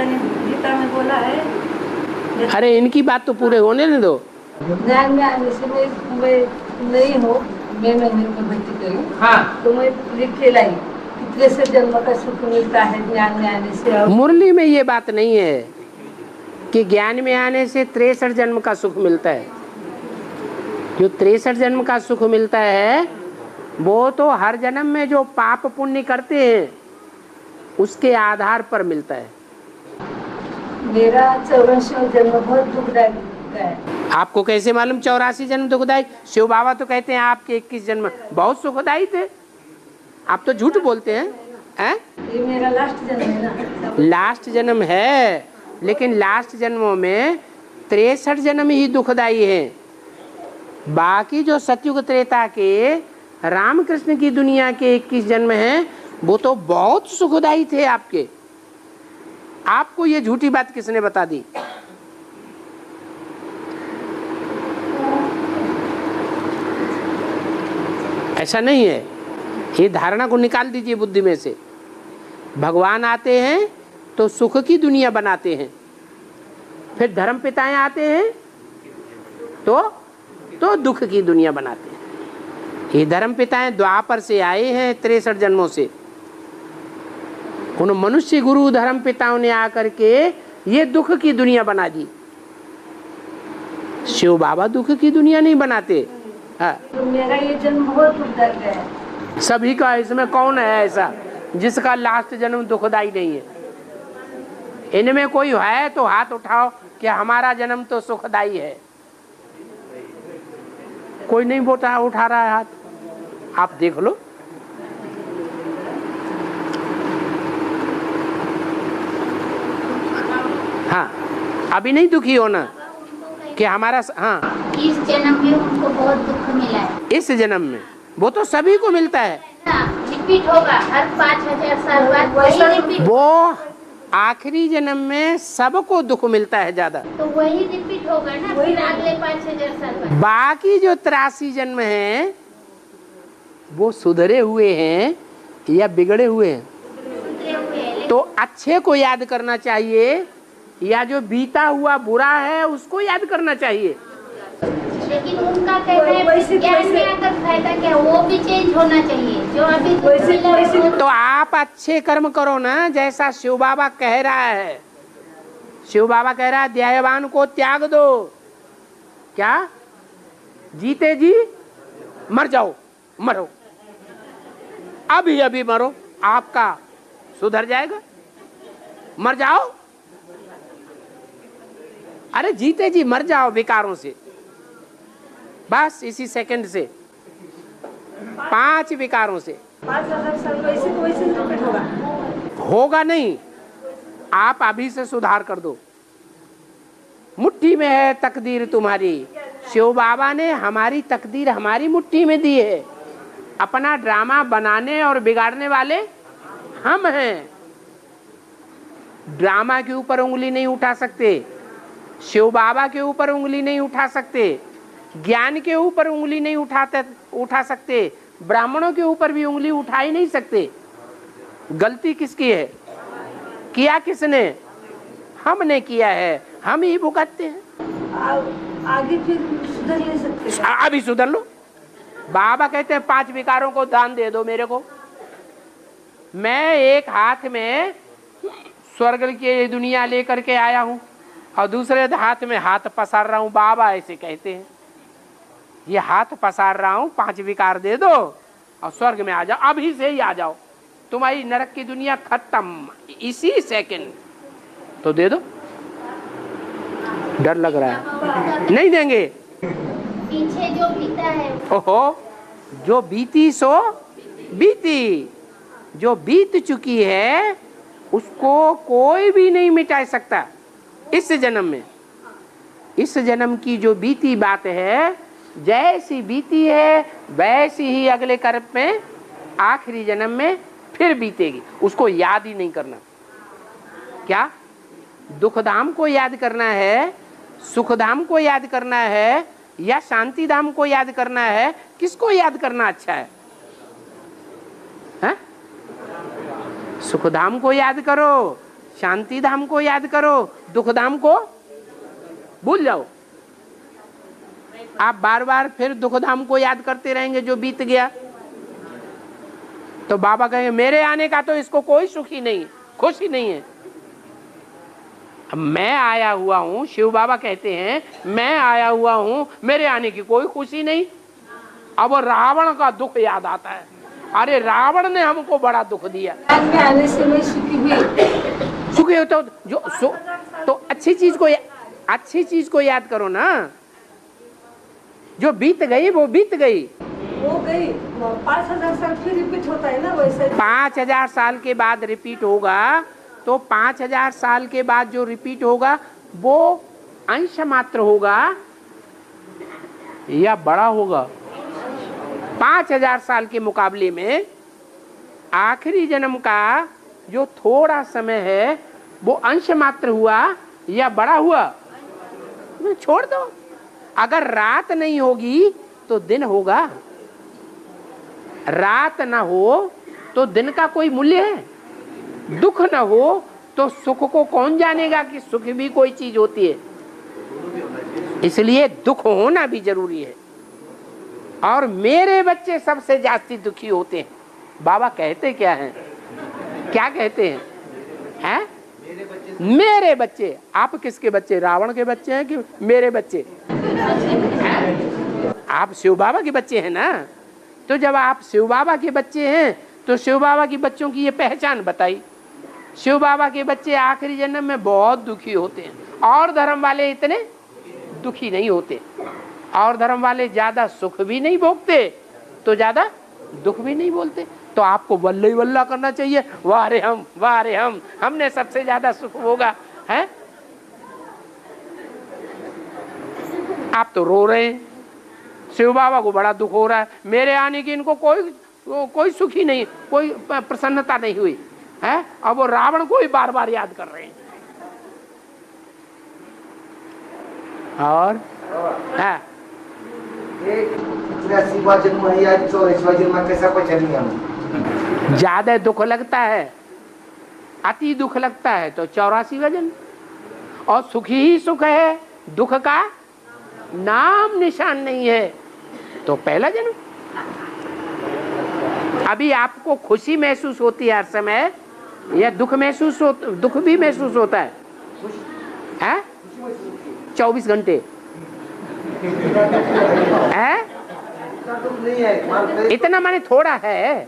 गीता में बोला है। अरे इनकी बात तो पूरे होने न दो। ज्ञान में आने से मैं नहीं हूँ, मैं मंदिर में भक्ति करूँ। हाँ, तो मैं लिखे लाई कितने से जन्म का सुख मिलता है ज्ञान में आने से। मुरली में ये बात नहीं है कि ज्ञान में आने से 63 जन्म का सुख मिलता है। जो 63 जन्म का सुख मिलता है वो तो हर जन्म में जो पाप पुण्य करते हैं उसके आधार पर मिलता है। मेरा 84 जन्म बहुत दुखदायक है। आपको कैसे मालूम 84 जन्म दुखदायी? शिव बाबा तो कहते हैं आपके 21 जन्म बहुत सुखदायी थे। आप तो झूठ बोलते हैं। ये मेरा लास्ट जन्म है ना। लास्ट जन्म है, लेकिन लास्ट जन्मों में 63 जन्म ही दुखदायी हैं। बाकी जो सतयुग त्रेता के रामकृष्ण की दुनिया के 21 जन्म हैं वो तो बहुत सुखदायी थे आपके। आपको ये झूठी बात किसने बता दी? ऐसा नहीं है। ये धारणा को निकाल दीजिए बुद्धि में से। भगवान आते हैं तो सुख की दुनिया बनाते हैं, फिर धर्म पिताएं आते हैं तो दुख की दुनिया बनाते हैं। ये धर्म पिताएं द्वापर से आए हैं 63 जन्मों से। उन मनुष्य गुरु धर्म पिताओं ने आकर के ये दुख की दुनिया बना दी। शिव बाबा दुख की दुनिया नहीं बनाते। तो मेरा ये जन्म बहुत दुखदायक है। सभी का। इसमें कौन है ऐसा जिसका लास्ट जन्म दुखदाई नहीं है? इनमें कोई है तो हाथ उठाओ कि हमारा जन्म तो सुखदाई है। कोई नहीं उठा रहा है हाथ। आप देख लो। हाँ, अभी नहीं दुखी होना कि हमारा। हाँ, इस जन्म में उनको बहुत दुख मिला है। इस जन्म में वो तो सभी को मिलता है। रिपीट होगा हर 5000 साल बाद वही रिपीट। वो आखिरी जन्म में सबको दुख मिलता है ज्यादा, तो वही रिपीट होगा ना फिर अगले 5000 साल बाद। बाकी जो 83 जन्म हैं वो सुधरे हुए हैं या बिगड़े हुए हैं? सुधरे हुए हैं। तो अच्छे को याद करना चाहिए या जो बीता हुआ बुरा है उसको याद करना चाहिए। लेकिन उनका कहना है ज्ञान में आकर फायदा क्या, वो भी चेंज होना चाहिए जो अभी तो आप अच्छे कर्म करो ना, जैसा शिव बाबा कह रहा है। शिव बाबा कह रहा है ध्यायवान को त्याग दो। क्या? जीते जी मर जाओ, मरो अभी अभी मरो, आपका सुधर जाएगा। मर जाओ, अरे जीते जी मर जाओ विकारों से, बस इसी सेकंड से। 5 विकारों से 5000 साल वैसे रिपीट होगा नहीं। आप अभी से सुधार कर दो। मुट्ठी में है तकदीर तुम्हारी। शिव बाबा ने हमारी तकदीर हमारी मुट्ठी में दी है। अपना ड्रामा बनाने और बिगाड़ने वाले हम हैं। ड्रामा के ऊपर उंगली नहीं उठा सकते, शिव बाबा के ऊपर उंगली नहीं उठा सकते, ज्ञान के ऊपर उंगली नहीं उठा सकते, ब्राह्मणों के ऊपर भी उंगली उठा ही नहीं सकते। गलती किसकी है? किया किसने? हमने किया है, हम ही भुगतते हैं। आगे फिर सुधर नहीं सकते। अभी सुधर लो। बाबा कहते हैं 5 विकारों को दान दे दो मेरे को। मैं एक हाथ में स्वर्ग की दुनिया लेकर के आया हूं और दूसरे हाथ में हाथ पसार रहा हूं। बाबा ऐसे कहते हैं, ये हाथ पसार रहा हूं, 5 विकार दे दो और स्वर्ग में आ जाओ, अभी से ही आ जाओ, तुम्हारी नरक की दुनिया खत्म इसी सेकंड। तो दे दो। डर लग रहा है, नहीं देंगे। पीछे जो बीता है, ओहो, जो बीती सो बीती। जो बीत चुकी है उसको कोई भी नहीं मिटा सकता इस जन्म में। इस जन्म की जो बीती बात है, जैसी बीती है वैसी ही अगले कर्म में आखिरी जन्म में फिर बीतेगी। उसको याद ही नहीं करना। क्या दुखधाम को याद करना है, सुखधाम को याद करना है या शांति धाम को याद करना है? किसको याद करना अच्छा है? सुखधाम को याद करो शांति धाम को याद करो, दुख धाम को भूल जाओ। आप बार बार फिर दुख धाम को याद करते रहेंगे जो बीत गया, तो बाबा कहेंगे मेरे आने का तो इसको कोई सुखी नहीं, खुशी नहीं है। अब मैं आया हुआ हूं, शिव बाबा कहते हैं मैं आया हुआ हूं, मेरे आने की कोई खुशी नहीं। अब रावण का दुख याद आता है, अरे रावण ने हमको बड़ा दुख दिया। आने से मैं सुखी हुई। सुखी हो तो अच्छी चीज को याद करो ना। जो बीत गई वो बीत गई, वो गई। 5000 साल फिर रिपीट होता है ना वैसे। 5000 साल के बाद रिपीट होगा, तो 5000 साल के बाद जो रिपीट होगा वो अंश मात्र होगा या बड़ा होगा। 5000 साल के मुकाबले में आखिरी जन्म का जो थोड़ा समय है वो अंश मात्र हुआ या बड़ा हुआ। छोड़ दो, अगर रात नहीं होगी तो दिन होगा, रात ना हो तो दिन का कोई मूल्य है, दुख ना हो तो सुख को कौन जानेगा कि सुख भी कोई चीज होती है। इसलिए दुख होना भी जरूरी है। और मेरे बच्चे सबसे ज्यादा दुखी होते हैं। बाबा कहते क्या हैं, क्या कहते हैं? मेरे बच्चे। आप किसके बच्चे, रावण के बच्चे हैं कि मेरे बच्चे? आप शिव बाबा के बच्चे हैं ना। तो जब आप शिव बाबा के बच्चे हैं तो शिव बाबा के बच्चों की ये पहचान बताई। शिव बाबा के बच्चे आखिरी जन्म में बहुत दुखी होते हैं, और धर्म वाले इतने दुखी नहीं होते। और धर्म वाले ज्यादा सुख भी नहीं भोगते तो ज्यादा दुख भी नहीं बोलते। तो आपको वल्ला ही वल्ला करना चाहिए, वाह रे हम, वाह रे हम, हमने सबसे ज्यादा सुख भोगा है। आप तो रो रहे हैं, शिव बाबा को बड़ा दुख हो रहा है, मेरे आने की इनको कोई सुखी नहीं, कोई प्रसन्नता नहीं हुई है। अब वो रावण को ही बार बार याद कर रहे हैं। और है ज्यादा दुख लगता है, अति दुख लगता है तो 84वां जन्म। और सुखी ही सुख है, दुख का नाम निशान नहीं है तो पहला जन्म। अभी आपको खुशी महसूस होती है हर समय या दुख दुख भी महसूस होता है? 24 घंटे है? इतना माने थोड़ा है,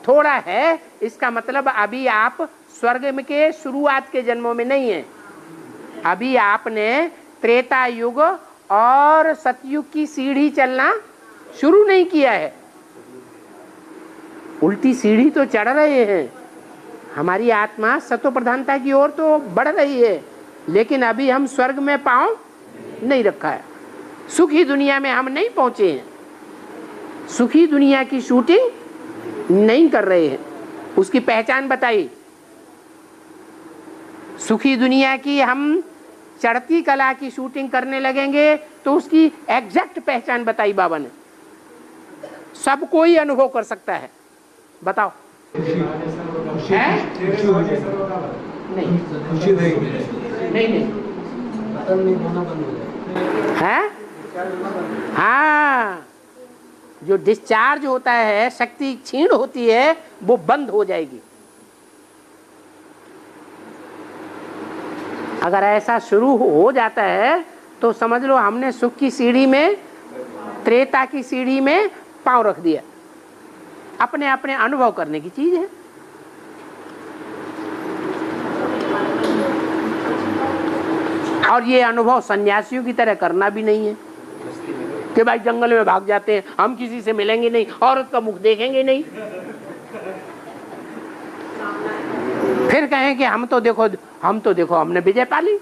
थोड़ा है। इसका मतलब अभी आप स्वर्ग में के शुरुआत के जन्मों में नहीं है। अभी आपने त्रेता युग और सतयुग की सीढ़ी चलना शुरू नहीं किया है। उल्टी सीढ़ी तो चढ़ रहे हैं। हमारी आत्मा सत्व प्रधानता की ओर तो बढ़ रही है, लेकिन अभी हम स्वर्ग में पांव नहीं रखा है। सुखी दुनिया में हम नहीं पहुंचे हैं, सुखी दुनिया की शूटिंग नहीं कर रहे हैं। उसकी पहचान बताई। सुखी दुनिया की हम चढ़ती कला की शूटिंग करने लगेंगे तो उसकी एग्जैक्ट पहचान बताई बाबा ने। सब कोई अनुभव कर सकता है। बताओ है? नहीं है? हाँ, जो डिस्चार्ज होता है, शक्ति क्षीण होती है, वो बंद हो जाएगी। अगर ऐसा शुरू हो जाता है तो समझ लो हमने सुख की सीढ़ी में, त्रेता की सीढ़ी में पांव रख दिया। अपने अपने अनुभव करने की चीज है। और ये अनुभव सन्यासियों की तरह करना भी नहीं है कि भाई जंगल में भाग जाते हैं, हम किसी से मिलेंगे नहीं, औरत का मुख देखेंगे नहीं, फिर कहें कि हम तो देखो हमने विजय पा ली।